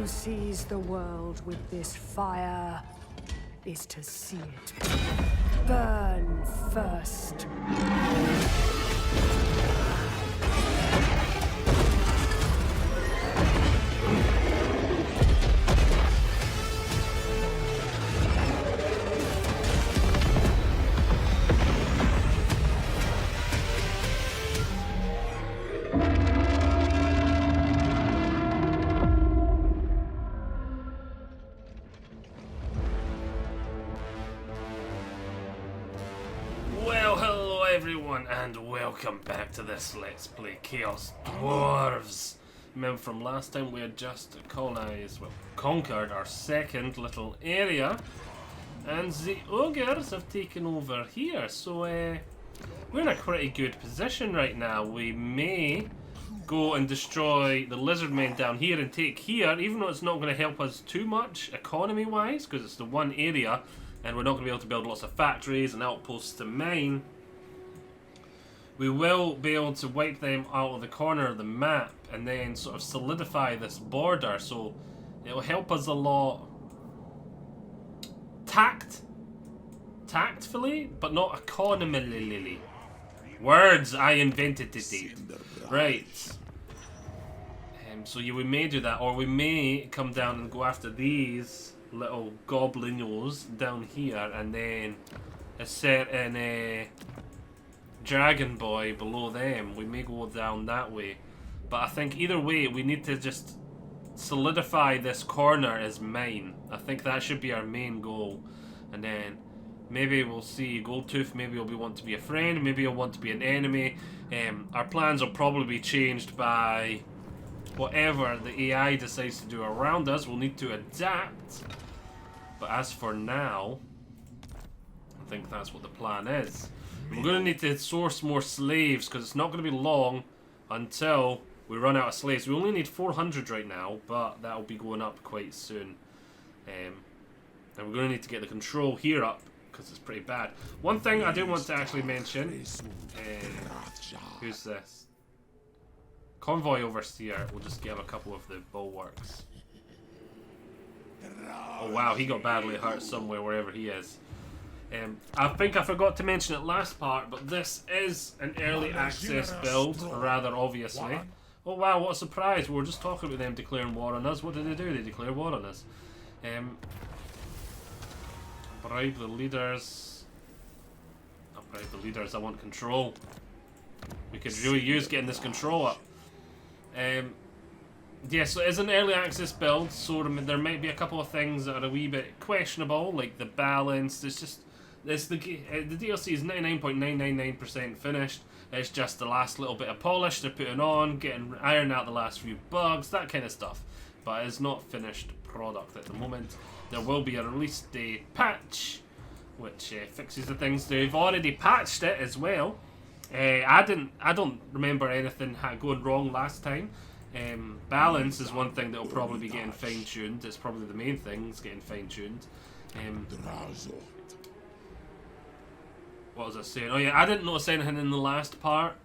To seize the world with this fire is to see it burn first. And welcome back to this Let's Play Chaos Dwarves. Remember from last time we had just conquered our second little area, and the ogres have taken over here, so we're in a pretty good position right now. We may go and destroy the lizard men down here and take here, even though it's not going to help us too much economy wise, because it's the one area and we're not going to be able to build lots of factories and outposts to mine. We will be able to wipe them out of the corner of the map and then sort of solidify this border, so it will help us a lot tactfully, but not economically. Words I invented today. Right. So we may do that, or we may come down and go after these little goblinos down here, and then a certain dragon boy below them. We may go down that way, but I think either way we need to just solidify this corner as mine. I think that should be our main goal, and then maybe we'll see Goldtooth. Maybe he'll want to be a friend, maybe he'll want to be an enemy. Our plans will probably be changed by whatever the AI decides to do around us. We'll need to adapt, but as for now, I think that's what the plan is. We're going to need to source more slaves, because it's not going to be long until we run out of slaves. We only need 400 right now, but that'll be going up quite soon. And we're going to need to get the control here up, because it's pretty bad. One thing I do want to actually mention, who's this? Convoy overseer. We'll just give a couple of the bulwarks. Oh wow, he got badly hurt somewhere, wherever he is. I think I forgot to mention it last part, but this is an early access build, rather obviously. Oh wow, what a surprise. We were just talking about them declaring war on us. What did they do? They declared war on us. Bribe the leaders. I'll bribe the leaders. I want control. We could really use getting this control up. Yeah, so it's an early access build, so there might be a couple of things that are a wee bit questionable, like the balance. The DLC is 99.999% finished. It's just the last little bit of polish they're putting on, ironing out the last few bugs, that kind of stuff. But it's not finished product at the moment. There will be a release day patch, which fixes the things. They've already patched it as well. I don't remember anything going wrong last time. Balance is one thing that will probably be getting fine-tuned. It's probably the main thing, is getting fine-tuned. What was I saying? Oh yeah, I didn't notice anything in the last part,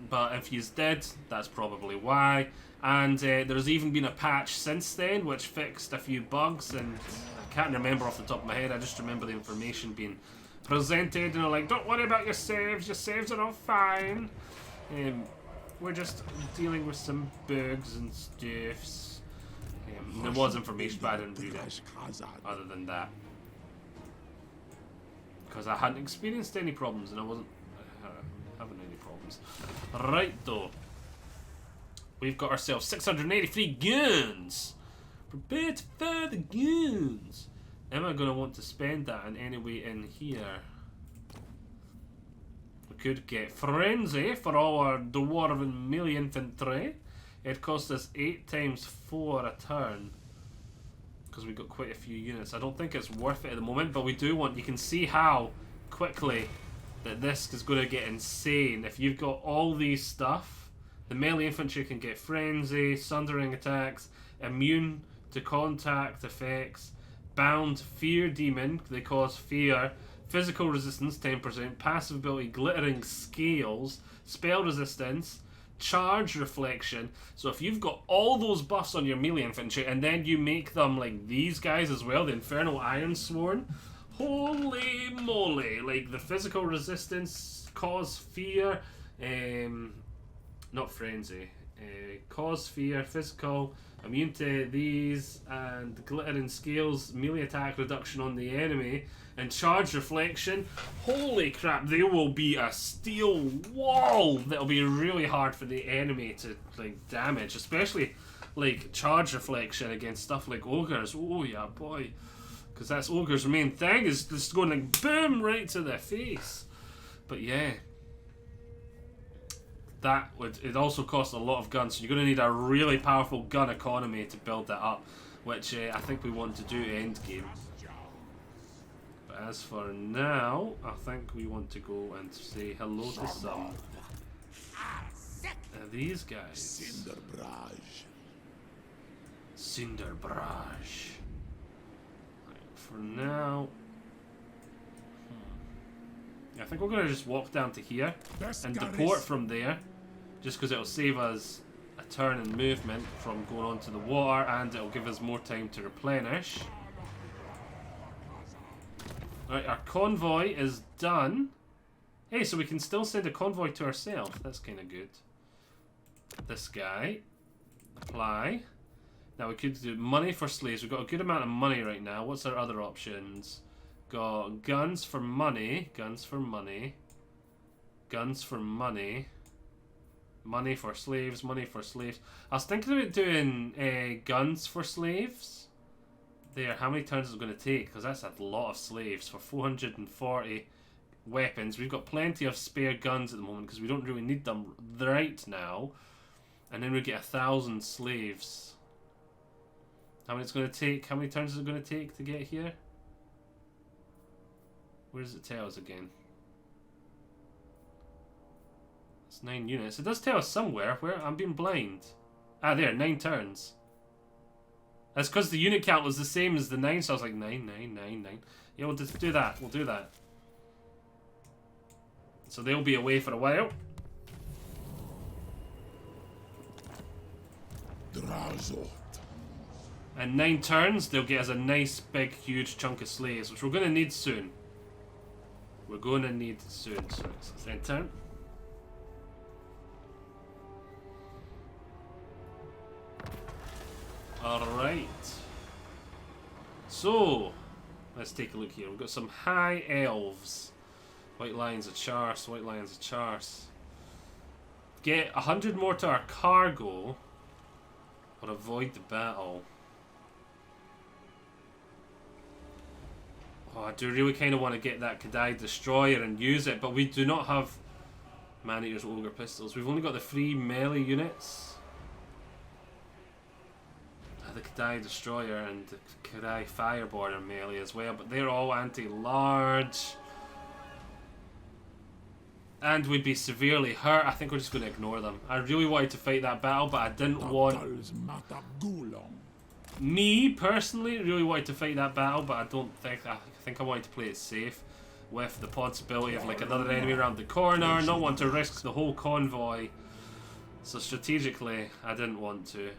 but if he's dead, that's probably why. And there's even been a patch since then, which fixed a few bugs, and I can't remember off the top of my head. I just remember the information being presented, and they're like, don't worry about your saves are all fine. We're just dealing with some bugs and stuffs. There was information, but I didn't read it other than that, because I hadn't experienced any problems, and I wasn't having any problems. Right though, we've got ourselves 683 guns. Prepare to fire the guns. Am I going to want to spend that in any way in here? We could get Frenzy for all our Dwarven melee infantry. It costs us 8 times 4 a turn, because we've got quite a few units. I don't think it's worth it at the moment, but we do want... You can see how quickly that this is going to get insane. If you've got all these stuff, the melee infantry can get Frenzy, Sundering attacks, immune to contact effects, Bound, Fear Demon, they cause fear, Physical resistance 10%, passive ability Glittering Scales, Spell resistance, charge reflection. So if you've got all those buffs on your melee infantry and then you make them like these guys as well, the Infernal Ironsworn, holy moly, like the physical resistance, cause fear, not frenzy, cause fear, physical, immune to these, and glitter and scales, melee attack reduction on the enemy, and charge reflection. Holy crap, there will be a steel wall that'll be really hard for the enemy to like damage, especially like charge reflection against stuff like ogres. Oh yeah, boy, because that's ogre's main thing, is just going like boom right to their face. But yeah, that would, it also costs a lot of guns, so you're going to need a really powerful gun economy to build that up, which I think we want to do end game. But as for now, I think we want to go and say hello to some these guys. Cinderbrage. For now, I think we're going to just walk down to here and deport from there, just because it'll save us a turn in movement from going onto the water, and it'll give us more time to replenish. Right, our convoy is done. Hey, so we can still send a convoy to ourselves. That's kind of good. This guy. Apply. Now we could do money for slaves. We've got a good amount of money right now. What's our other options? Got guns for money. Guns for money. Guns for money. Money for slaves. Money for slaves. I was thinking about doing guns for slaves. There, how many turns is it going to take? Because that's a lot of slaves for 440 weapons. We've got plenty of spare guns at the moment because we don't really need them right now. And then we get 1,000 slaves. How many it's going to take? How many turns is it going to take to get here? Where does it tell us again? It's 9 units. It does tell us somewhere. Where? I'm being blind. Ah, there, 9 turns. That's because the unit count was the same as the 9, so I was like 9, 9, 9, 9. Yeah, we'll just do that. We'll do that. So they'll be away for a while. Drazhoath. And 9 turns, they'll get us a nice, big, huge chunk of slaves, which we're going to need soon. We're going to need soon. So it's end turn. Alright. So, let's take a look here. We've got some high elves. White lions of Charse, white lions of Charse. Get 100 more to our cargo, or avoid the battle. Oh, I do really kind of want to get that Kadai Destroyer and use it, but we do not have Man-Eater's Ogre Pistols. We've only got the 3 melee units. The Kadai Destroyer and the Kadai Fireboard are melee as well, but they're all anti-large. And we'd be severely hurt. I think we're just going to ignore them. I really wanted to fight that battle, but I didn't want... Me, personally, really wanted to fight that battle, but I don't think... I think I wanted to play it safe, with the possibility of like another enemy around the corner, not want to risk the whole convoy. So strategically, I didn't want to.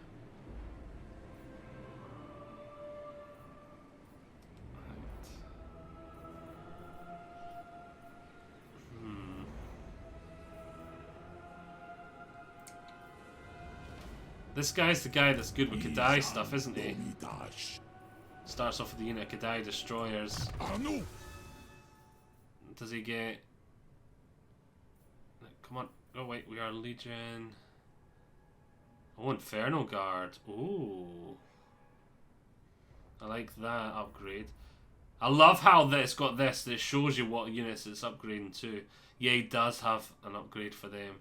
This guy's the guy that's good with Kadai stuff, isn't he? Starts off with the unit of Kadai Destroyers. Does he get... Come on. Oh wait, we are Legion. Oh, Inferno Guard. Ooh. I like that upgrade. I love how it's got this that shows you what units it's upgrading to. Yeah, he does have an upgrade for them.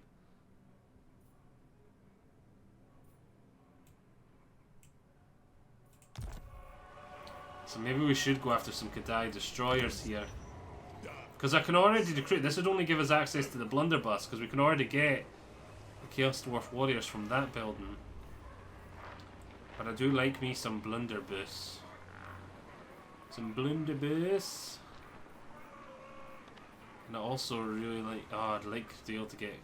So maybe we should go after some Kadai Destroyers here. Because I can already recruit. This would only give us access to the Blunderbuss, because we can already get the Chaos Dwarf Warriors from that building. But I do like me some Blunderbuss. Some Blunderbuss. And I also really like... Oh, I'd like to be able to get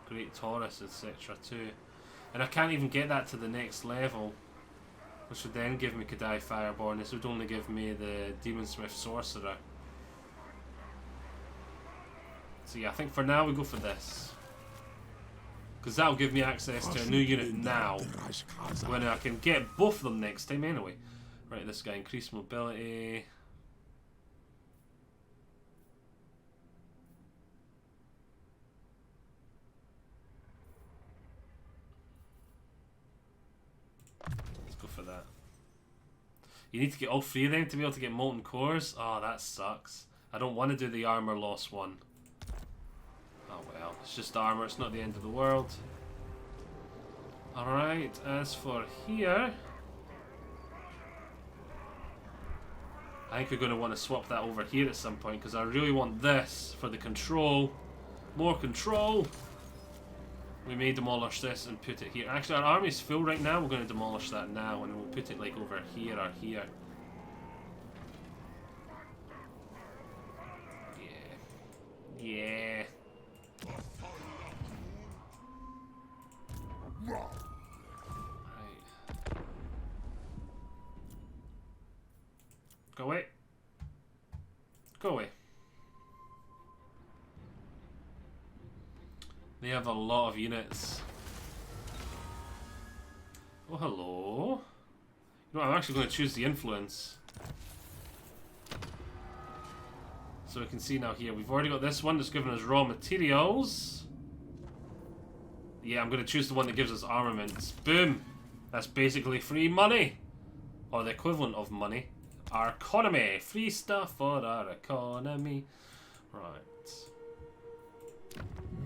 Great Taurus, etc. too. And I can't even get that to the next level, which would then give me Kadai Fireborn. This would only give me the Demonsmith Sorcerer. So yeah, I think for now we go for this. Because that'll give me access to a new unit now, when I can get both of them next time anyway. Right, this guy, increased mobility. Let's go for that. You need to get all three of them to be able to get molten cores? Oh, that sucks. I don't want to do the armor loss one. Oh well, it's just armor, it's not the end of the world. Alright, as for here, I think we're going to want to swap that over here at some point, because I really want this for the control. More control! We may demolish this and put it here. Actually, our army's full right now, we're going to demolish that now, and we'll put it like over here or here. Yeah. Yeah. Right. Go away. Go away. They have a lot of units. Oh, hello. You know, I'm actually going to choose the influence. So we can see now here, we've already got this one that's given us raw materials. Yeah, I'm going to choose the one that gives us armaments. Boom! That's basically free money. Or the equivalent of money. Our economy. Free stuff for our economy. Right.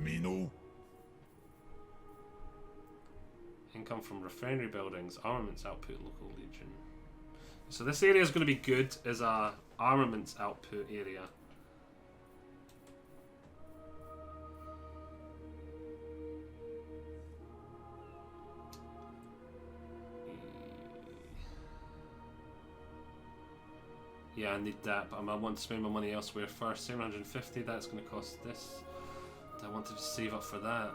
Mino. Income from refinery buildings. Armaments output local legion. So this area is going to be good as a armaments output area. Yeah, I need that, but I want to spend my money elsewhere first. 750, that's going to cost this. I want to just save up for that.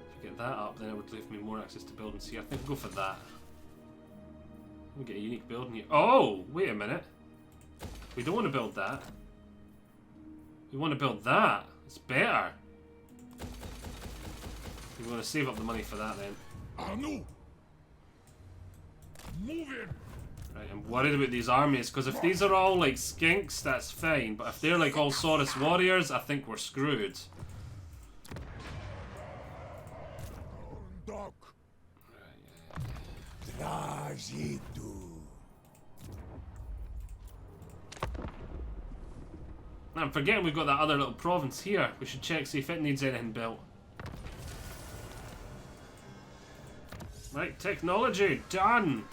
If we get that up, then it would give me more access to buildings here. I think we'll go for that. We'll get a unique building here. Oh, wait a minute. We don't want to build that. We want to build that. It's better. We want to save up the money for that then. Anu. Move in. Right, I'm worried about these armies, because if these are all like skinks, that's fine. But if they're like all Saurus warriors, I think we're screwed. Drazhoath. I'm forgetting we've got that other little province here. We should check, see if it needs anything built. Right, technology, done!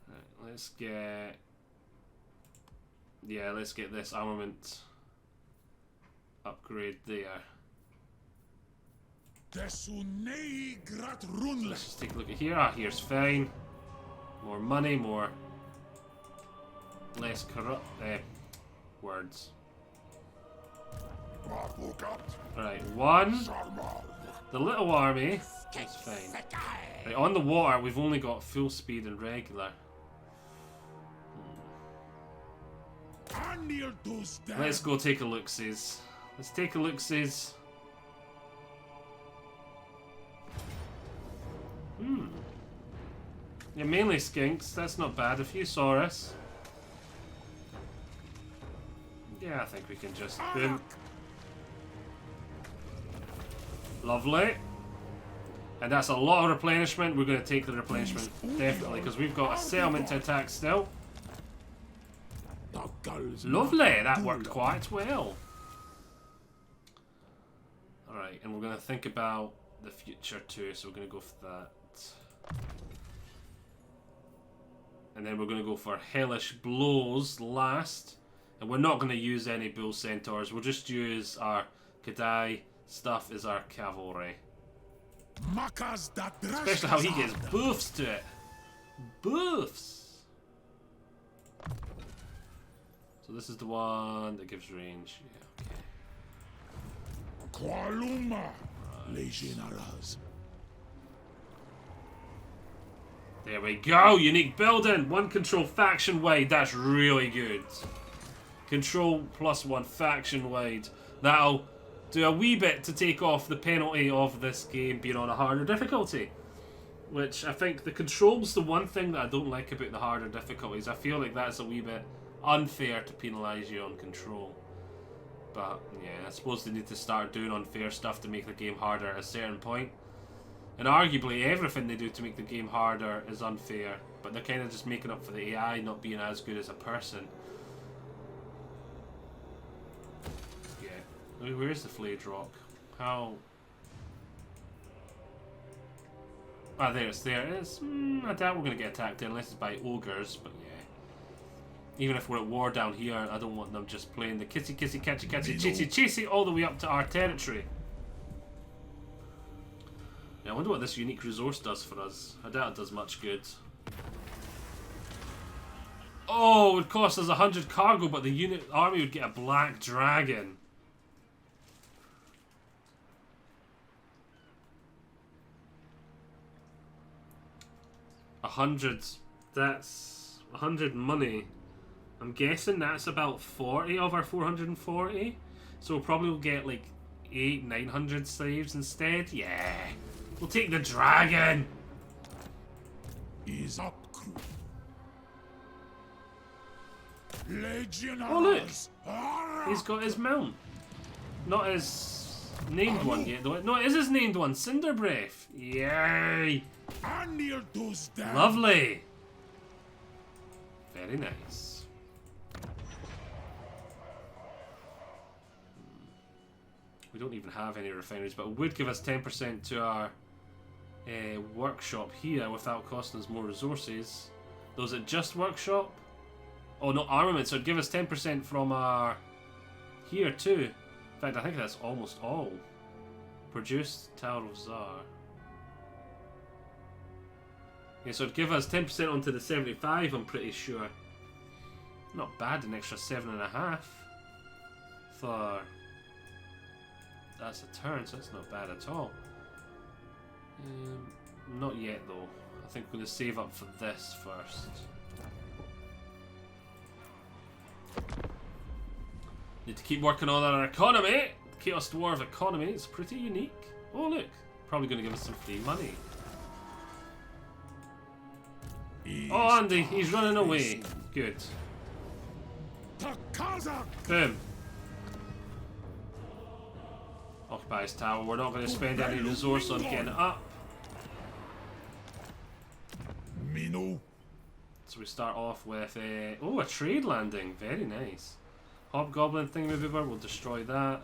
Right, let's get... Yeah, let's get this armament upgrade there. Let's just take a look at here. Ah, here's fine. More money, more... less corrupt... words. Right, one. The little army. That's fine. Right, on the water, we've only got full speed and regular. Let's go take a look-sees. Let's take a look-sees. Yeah, mainly skinks. That's not bad. A few Saurus. Yeah, I think we can just boom. Lovely. And that's a lot of replenishment. We're going to take the replenishment, definitely, because we've got a settlement to attack still. Lovely, that worked quite well. Alright, and we're going to think about the future too, so we're going to go for that. And then we're going to go for Hellish Blows last. And we're not going to use any Bull Centaurs, we'll just use our Kadai stuff as our cavalry. Especially how he gets buffs to it. Buffs! So So this is the one that gives range. Yeah, okay. Qualuma, les generals. There we go. Unique building. 1 control faction wide. That's really good. Control +1 faction wide. That'll do a wee bit to take off the penalty of this game being on a harder difficulty. Which I think the control's the one thing that I don't like about the harder difficulties. I feel like that's a wee bit unfair to penalise you on control. But yeah, I suppose they need to start doing unfair stuff to make the game harder at a certain point. And arguably everything they do to make the game harder is unfair. But they're kind of just making up for the AI not being as good as a person. Yeah. Where's the flayed rock? How... Ah, there it's there. I doubt we're going to get attacked unless it's by ogres, but yeah. Even if we're at war down here, I don't want them just playing the kissy kissy catchy catchy chasey chasey all the way up to our territory. Yeah, I wonder what this unique resource does for us. I doubt it does much good. Oh, it would cost us 100 cargo, but the unit army would get a black dragon. That's 100 money. I'm guessing that's about 40 of our 440. So we'll probably get like 900 slaves instead. Yeah. We'll take the dragon. He's up, crew. Legionnaires. Oh look. He's got his mount. Not his named one yet though. No, it is his named one. Cinder Breath. Yay. Lovely. Very nice. We don't even have any refineries, but it would give us 10% to our workshop here without costing us more resources. Those at just workshop? Oh no, armament, so it'd give us 10% from our here too. In fact, I think that's almost all. Produced Tower of Tsar. Yeah, so it'd give us 10% onto the 75, I'm pretty sure. Not bad, an extra 7.5 for... That's a turn, so that's not bad at all. Not yet though. I think we're going to save up for this first. Need to keep working on our economy. Chaos Dwarf economy, it's pretty unique. Oh look, probably going to give us some free money. Oh Andy, he's running away. Good. Boom. Occupy his tower. We're not going to spend any resource on getting it up. So we start off with a... Oh, a trade landing. Very nice. Hobgoblin thingamabobber. We'll destroy that.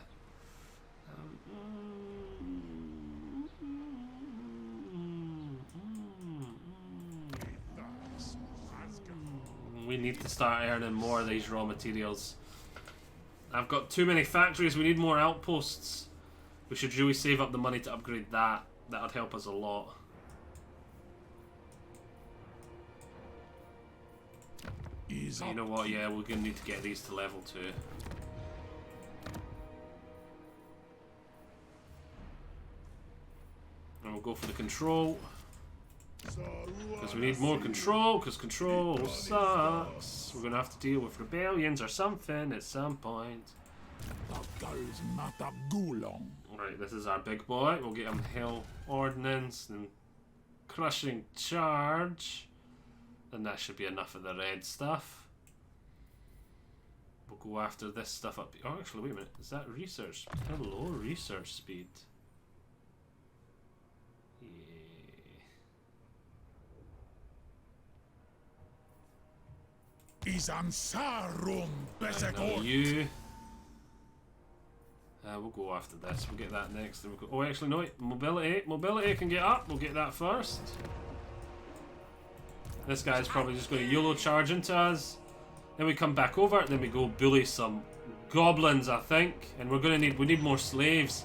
We need to start earning more of these raw materials. I've got too many factories. We need more outposts. We should really save up the money to upgrade that. That would help us a lot. You know what? Yeah, we're going to need to get these to level 2. And we'll go for the control. Because we need more control, because control sucks. We're going to have to deal with rebellions or something at some point. Right, this is our big boy. We'll get him Hell Ordnance and Crushing Charge. And that should be enough of the red stuff. We'll go after this stuff up. Oh, actually, wait a minute. Is that research? Hello, research speed. You. We'll go after this. We'll get that next. Then we'll go. Oh, actually, no. Wait. Mobility. Mobility can get up. We'll get that first. This guy's probably just going to YOLO charge into us. Then we come back over. Then we go bully some goblins, I think. And we're going to need. We need more slaves.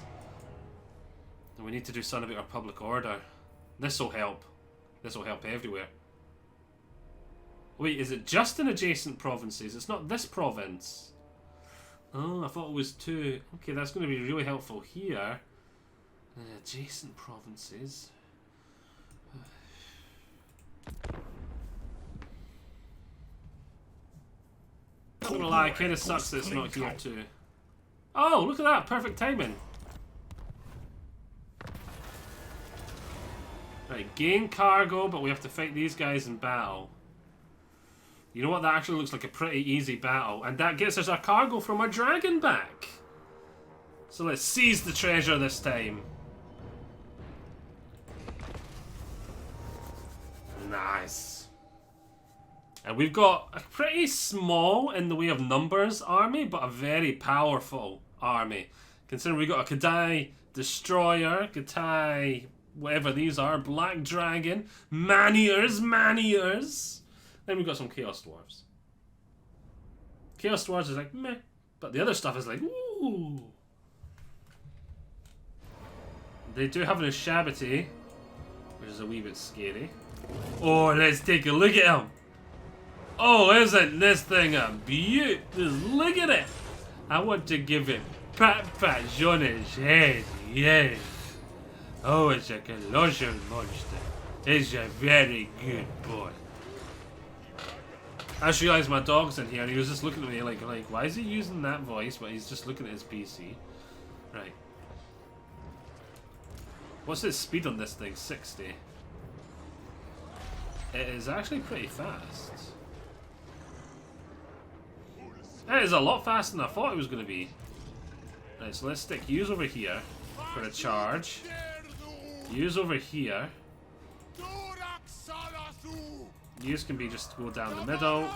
And we need to do something about our public order. This will help. This will help everywhere. Wait, is it just in adjacent provinces? It's not this province. Oh, I thought it was two. Okay, that's going to be really helpful here. Adjacent provinces. I'm not gonna lie, it kind of sucks that it's not here too. Oh, look at that! Perfect timing. Right, gain cargo, but we have to fight these guys in battle. You know what? That actually looks like a pretty easy battle, and that gets us our cargo from our dragon back. So let's seize the treasure this time. Nice. And we've got a pretty small, in the way of numbers, army, but a very powerful army. Considering we got a Kadai Destroyer, Kadai, whatever these are, Black Dragon, Maniers. Then we've got some Chaos Dwarfs. Chaos Dwarfs is like, meh. But the other stuff is like, ooh. They do have an Ushabti, which is a wee bit scary. Oh, let's take a look at him. Oh, isn't this thing a beaut? Just look at it. I want to give it pat on his head. Yes. Oh, it's a colossal monster. It's a very good boy. I just realised my dog's in here and he was just looking at me like, why is he using that voice? But he's just looking at his PC. Right. What's his speed on this thing? 60. It is actually pretty fast. It is a lot faster than I thought it was going to be. Right, so let's stick Use over here for a charge. Use over here. Use can be just go down the middle.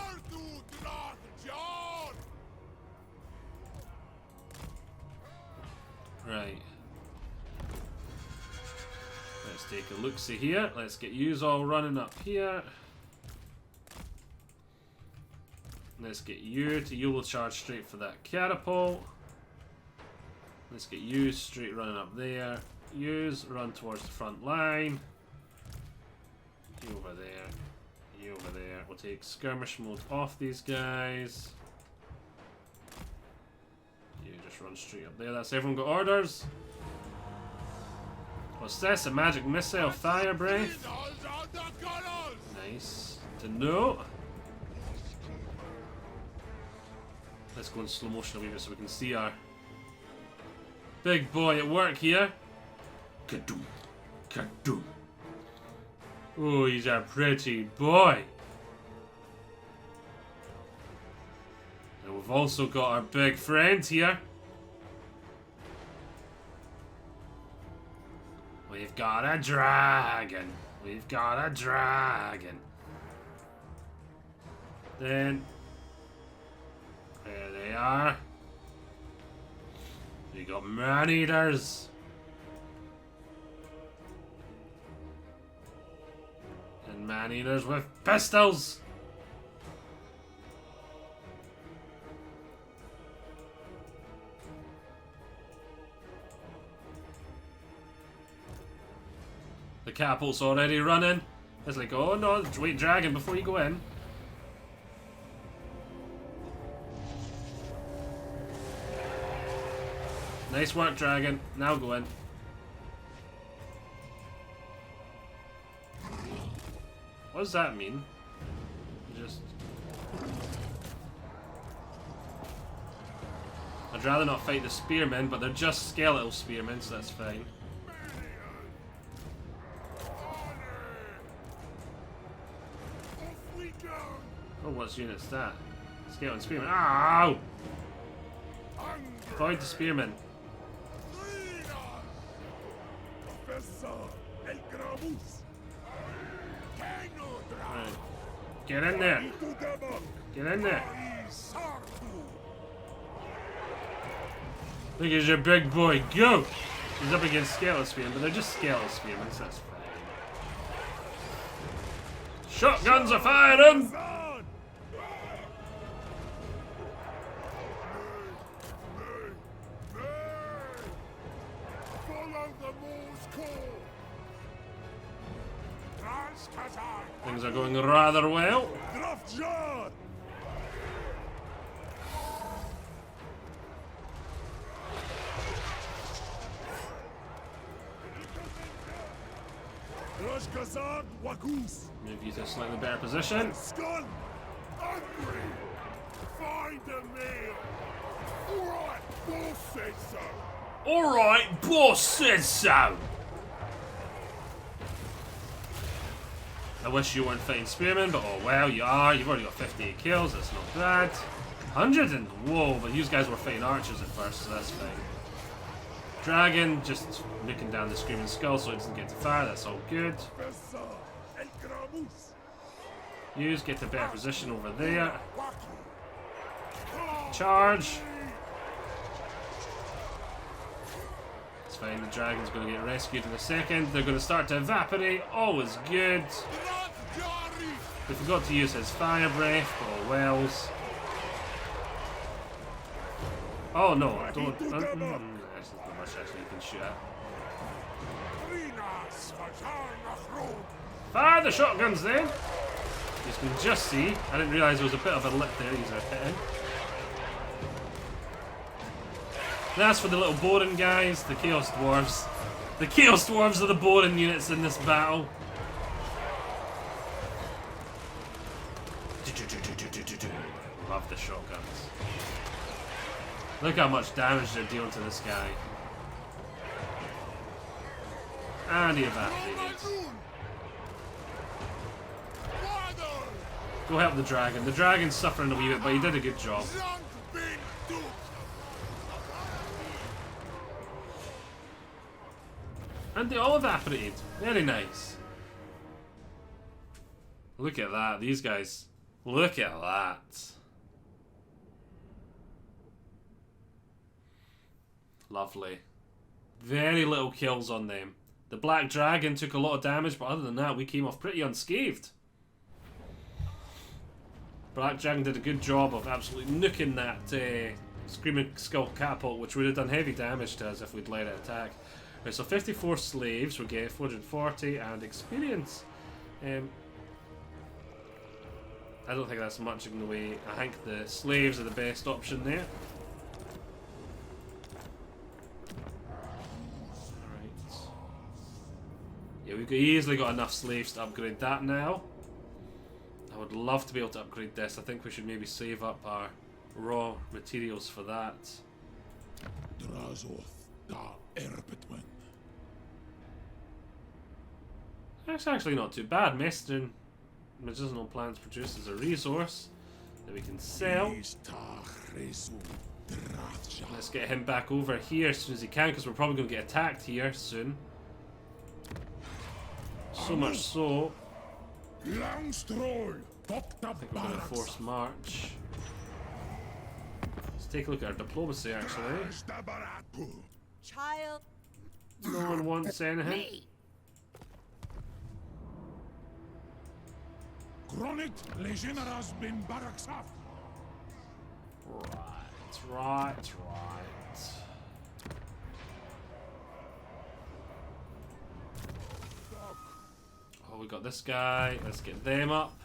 Right. Let's take a look-see here. Let's get Use all running up here. Let's get you will charge straight for that catapult. Let's get you straight running up there. Use, run towards the front line. You over there. You over there. We'll take skirmish mode off these guys. You just run straight up there. That's everyone got orders. What's this? A magic missile fire breath? Nice to know. Let's go in slow motion a wee bit so we can see our big boy at work here. Kadoom. Kadoom. Oh, he's a pretty boy. And we've also got our big friend here. We've got a dragon. We've got a dragon. Then there they are. We got man-eaters. And man-eaters with pistols. The catapult's already running. It's like, oh no, wait, dragon, before you go in. Nice work, dragon. Now go in. What does that mean? Just... I'd rather not fight the spearmen, but they're just skeletal spearmen, so that's fine. Oh, what's unit's that? Skeleton spearmen. Ow! Avoid the spearmen. Right. Get in there. Get in there. Look at your big boy go. He's up against skeleton spearmen, but they're just skeleton spearmen, so that's fine. Shotguns are firing! Things are going rather well. Jar! Rashkazad Wakus! Move you to a slightly better position. Skull! Hungry! Find a meal! Alright, boss says so! Alright, boss says so! I wish you weren't fighting spearmen, but oh well, you are. You've already got 58 kills, that's not bad. 100 and whoa, but these guys were fighting archers at first, so that's fine. Dragon just looking down the screaming skull so it doesn't get to fire, that's all good. Use, get to a better position over there. Charge! It's fine, the dragon's going to get rescued in a second. They're going to start to evaporate, always good. We forgot to use his fire breath, but oh wells. Oh no, don't. There's not much actually you can shoot at. Fire the shotguns then! You can just see, I didn't realise there was a bit of a lip there he's hitting. That's for the little boring guys, the Chaos Dwarves. The Chaos Dwarves are the boring units in this battle. Love the shotguns. Look how much damage they're dealing to this guy. And he evaporated. Go help the dragon. The dragon's suffering a wee bit, but he did a good job. And they all evaporated. Very nice. Look at that. These guys. Look at that. Lovely. Very little kills on them. The Black Dragon took a lot of damage, but other than that, we came off pretty unscathed. Black Dragon did a good job of absolutely nuking that Screaming Skull catapult, which would have done heavy damage to us if we'd let it attack. Right, so 54 slaves, we get 440, and experience. I don't think that's much in the way. I think the slaves are the best option there. Alright. Yeah, we've easily got enough slaves to upgrade that now. I would love to be able to upgrade this. I think we should maybe save up our raw materials for that. Drazhoath da Erpetwen. That's actually not too bad. Mestrin medicinal plants produced as a resource that we can sell. Let's get him back over here as soon as he can, because we're probably going to get attacked here soon. So much so, Long stroll. I think we're going to force march. Let's take a look at our diplomacy actually. Child. No one wants anything. Chronic Legionaras bin Baraksaf. Right. Oh, we got this guy. Let's get them up.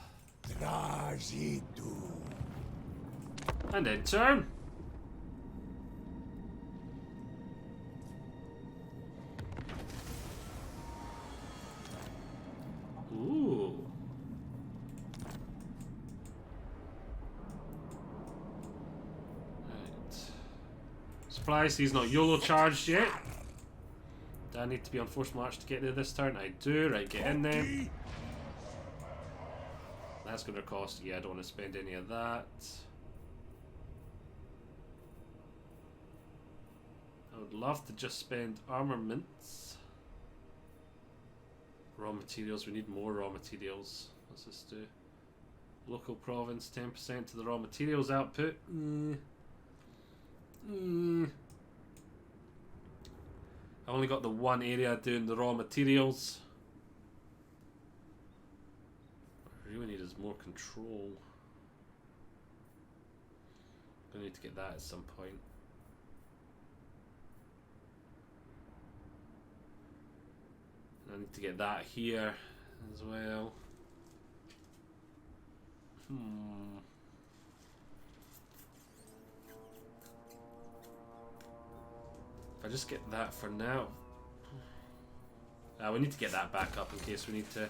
And then turn. Ooh. Right. Surprised he's not YOLO charged yet. Do I need to be on forced march to get there this turn? I do. Right, get in there. That's going to cost. Yeah, I don't want to spend any of that. I would love to just spend armaments. Raw materials. We need more raw materials. What's this do? Local province, 10% to the raw materials output. I only got the one area doing the raw materials. What I really need is more control. Gonna need to get that at some point. I need to get that here as well. If I just get that for now. We need to get that back up in case we need to.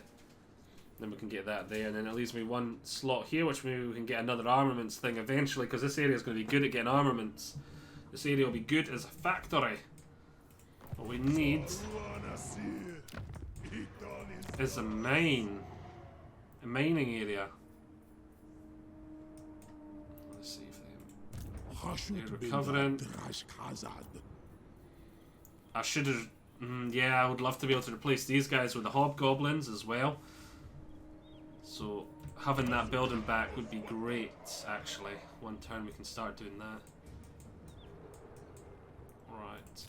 Then we can get that there, and then it leaves me one slot here, which maybe we can get another armaments thing eventually, because this area is going to be good at getting armaments. This area will be good as a factory. What we need is a mine. A mining area. Let's see if they're recovering. I should have... yeah, I would love to be able to replace these guys with the hobgoblins as well. So having that building back would be great, actually. One turn we can start doing that. Right.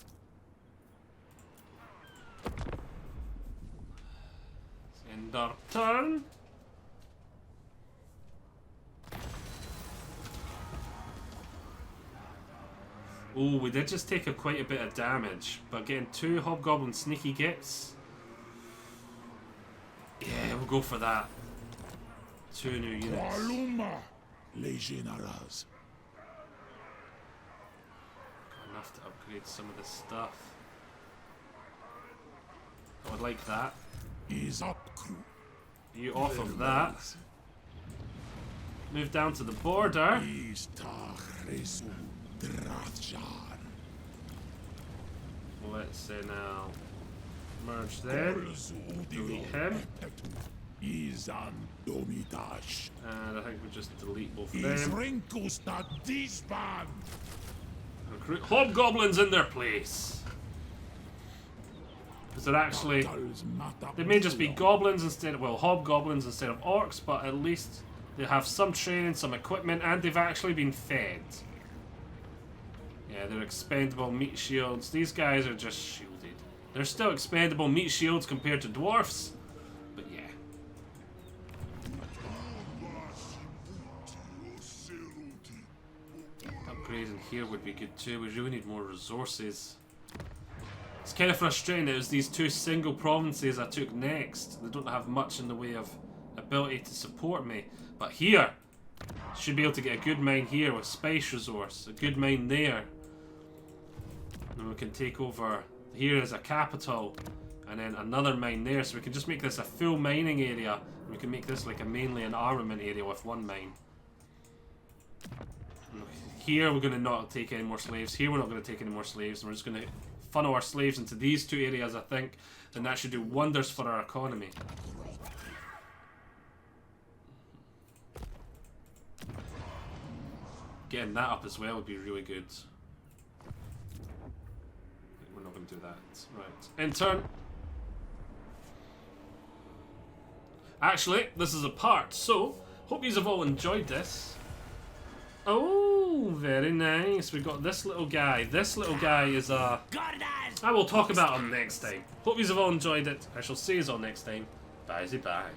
End our turn. Oh, we did just take quite a bit of damage, but getting 2 hobgoblin sneaky gets. Yeah, we'll go for that. 2 new units. Enough to upgrade some of this stuff. I would like that. You off of that. Move down to the border. Let's say now. Merge them. Delete him. And I think we just delete both of them. Recruit hobgoblins in their place. Because they're actually... They may just be goblins instead of... Well, hobgoblins instead of orcs, but at least they have some training, some equipment, and they've actually been fed. Yeah, they're expendable meat shields. These guys are just shielded. They're still expendable meat shields compared to dwarfs. But yeah. Upgrading here would be good too. We really need more resources. It's kind of frustrating that it was these 2 single provinces I took next. They don't have much in the way of ability to support me. But here, should be able to get a good mine here with spice resource. A good mine there. And we can take over here as a capital. And then another mine there. So we can just make this a full mining area. And we can make this like mainly an armament area with 1 mine. And here we're going to not take any more slaves. Here we're not going to take any more slaves. And we're just going to funnel our slaves into these 2 areas, I think. And that should do wonders for our economy. Getting that up as well would be really good. We're not going to do that. Right. In turn. Actually, this is a part, so hope you have all enjoyed this. Oh, very nice. We've got this little guy. This little guy is a... I will talk about him next time. Hope you have all enjoyed it. I shall see you all next time. Bye-bye.